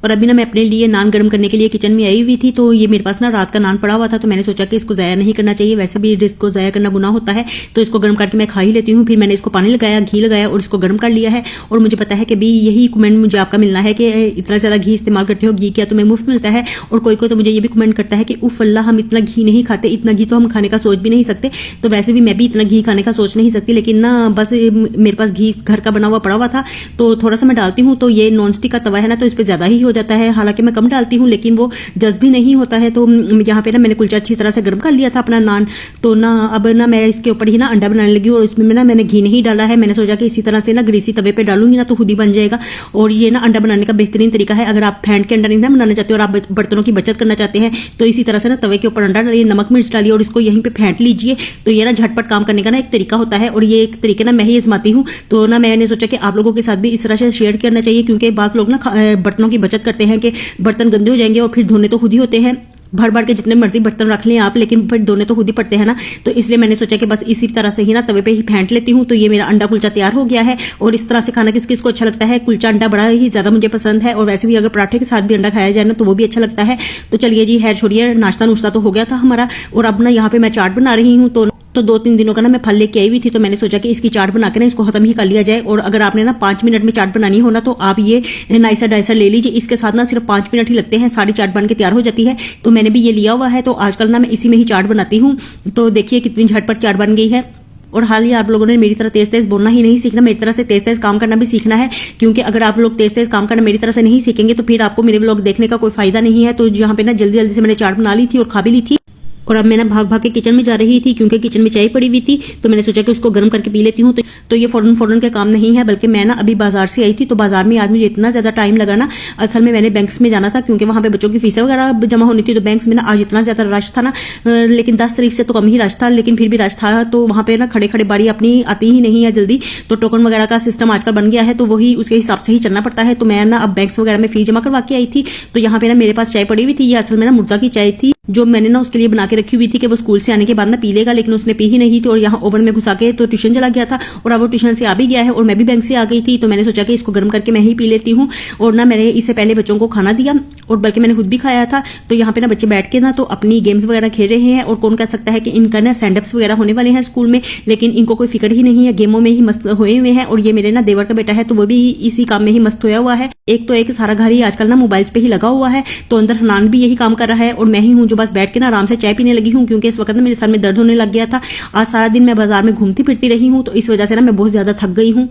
और अभी ना मैं अपने लिए नान गर्म करने के लिए किचन में आई हुई थी। तो ये मेरे पास ना रात का नान पड़ा हुआ था, तो मैंने सोचा कि इसको ज़ाया नहीं करना चाहिए, वैसे भी डिश को ज़ाया करना गुनाह होता है, तो इसको गर्म करके मैं खा ही लेती हूँ। फिर मैंने इसको पानी लगाया, घी लगाया और इसको गर्म कर लिया है। और मुझे पता है कि भी यही कमेंट मुझे आपका मिलना है कि इतना ज़्यादा घी इस्तेमाल करते हो, घी क्या तुम्हें मुफ्त मिलता है। और कोई तो मुझे ये भी कमेंट करता है कि उफ अल्लाह, हम इतना घी नहीं खाते, इतना घी तो हम खाने का सोच भी नहीं सकते। तो वैसे भी मैं भी इतना घी खाने का सोच नहीं सकती, लेकिन ना बस मेरे पास घी घर का बना हुआ पड़ा हुआ था, तो थोड़ा सा मैं डालती हूँ। तो ये नॉन स्टिक का तवा है ना, तो इस पर ज़्यादा ही हो जाता है। हालांकि मैं कम डालती हूँ, लेकिन वो जज्ब भी नहीं होता है। तो यहाँ पे ना मैंने कुलचा अच्छी तरह से गर्म कर लिया था अपना नान। तो ना अब ना मैं इसके ऊपर ही ना अंडा बनाने लगी, और इसमें ना मैंने घी नहीं डाला है। मैंने सोचा कि इसी तरह से ना ग्रीसी तवे पे डालूंगी ना तो खुद ही बन जाएगा। और ये ना अंडा बनाने का बेहतरीन तरीका है। अगर आप फेंट के अंडा नहीं ना बनाना चाहते और आप बर्तनों की बचत करना चाहते हैं, तो इसी तरह से ना तवे के ऊपर अंडा डालिए, नमक मिर्च डालिए और इसको यहीं पे फेंट लीजिए। तो ये ना झटपट काम करने का ना एक तरीका होता है, और ये एक तरीके ना मैं ही आजमाती हूँ। तो ना मैंने सोचा कि आप लोगों के साथ भी इस तरह से शेयर करना चाहिए, क्योंकि बात लोग ना बर्तनों की बचत करते हैं कि बर्तन गंदे हो जाएंगे और फिर धोने तो खुद ही होते हैं। भर भर के जितने मर्जी बर्तन रख लें आप, लेकिन फिर धोने तो खुद ही पड़ते हैं ना। तो इसलिए मैंने सोचा कि बस इसी तरह से ही ना तवे पे ही फेंट लेती हूँ। तो ये मेरा अंडा कुलचा तैयार हो गया है। और इस तरह से खाना किस किस को अच्छा लगता है, कुलचा अंडा बड़ा ही ज्यादा मुझे पसंद है। और वैसे भी अगर पराठे के साथ भी अंडा खाया जाए ना तो वो भी अच्छा लगता है। तो चलिए जी, है छोड़िए, नाश्ता नुश्ता तो हो गया था हमारा। और अब ना यहाँ पे मैं चाट बना रही हूँ। तो 2-3 दिनों का ना मैं फल लेके आई हुई थी, तो मैंने सोचा कि इसकी चाट बना के ना इसको खत्म ही कर लिया जाए। और अगर आपने ना 5 मिनट में चाट बनानी हो ना, तो आप ये नाइसर डाइसर ले लीजिए। इसके साथ ना सिर्फ 5 मिनट ही लगते हैं, सारी चाट बन के तैयार हो जाती है। तो मैंने भी ये लिया हुआ है, तो आजकल ना मैं इसी में ही चाट बनाती हूँ। तो देखिए कितनी झटपट चाट बन गई है। और हाल ही आप लोगों ने मेरी तरह तेज तेज बोलना ही नहीं सीखना, मेरी तरह से तेज तेज काम करना भी सीखना है। क्योंकि अगर आप लोग तेज तेज काम करना मेरी तरह से नहीं सीखेंगे तो फिर आपको मेरे व्लॉग देखने का कोई फायदा नहीं है। तो यहाँ पे ना जल्दी जल्दी से मैंने चाट बना ली थी और खा भी ली थी। और अब मैं ना भाग भाग के किचन में जा रही थी, क्योंकि किचन में चाय पड़ी हुई थी। तो मैंने सोचा कि उसको गर्म करके पी लेती हूँ। तो ये फौरन के काम नहीं है, बल्कि मैं ना अभी बाजार से आई थी। तो बाजार में आज मुझे इतना ज्यादा टाइम लगा ना, असल में मैंने बैंक्स में जाना था, क्योंकि वहां पे बच्चों की फीसें वगैरह जमा होनी थी। तो बैंक्स में ना आज इतना ज्यादा रश था ना, लेकिन 10 तारीख से तो कम ही रश था, लेकिन फिर भी रश था। तो वहां पे ना खड़े खड़े बारी अपनी आती ही नहीं है जल्दी। तो टोकन वगैरह का सिस्टम आजकल बन गया है, तो वही उसके हिसाब से ही चलना पड़ता है। तो मैं ना अब बैंक्स वगैरह में फीस जमा करवा के आई थी। तो यहाँ पे ना मेरे पास चाय पड़ी हुई थी। ये असल में ना मुर्जा की चाय थी, जो मैंने ना उसके लिए बना के रखी हुई थी कि वो स्कूल से आने के बाद ना पी लेगा, लेकिन उसने पी ही नहीं थी। और यहाँ ओवन में घुसा के तो ट्यूशन चला गया था, और अब वो ट्यूशन से आ भी गया है और मैं भी बैंक से आ गई थी। तो मैंने सोचा कि इसको गर्म करके मैं ही पी लेती हूँ। और ना मैंने इससे पहले बच्चों को खाना दिया, और बल्कि मैंने खुद भी खाया था। तो यहाँ पे ना बच्चे बैठ के ना तो अपनी गेम्स वगैरह खेल रहे हैं। और कौन कह सकता है कि इनका ना सेंडअप्स वगैरह होने वाले हैं स्कूल में, लेकिन इनको कोई फिक्र ही नहीं है, गेमों में ही मस्त हुए हुए हैं। और ये मेरे ना देवर का बेटा है, तो वो भी इसी काम में ही मस्त होया हुआ है। एक तो एक सारा घर ही आजकल ना मोबाइल्स पे ही लगा हुआ है। तो अंदर हनान भी यही काम कर रहा है, और मैं ही हूँ जो बस बैठ के ना आराम से चाय पीने लगी हूँ, क्योंकि इस वक्त ना मेरे सर में दर्द होने लग गया था। आज सारा दिन मैं बाजार में घूमती फिरती रही हूँ, तो इस वजह से ना मैं बहुत ज्यादा थक गई हूँ।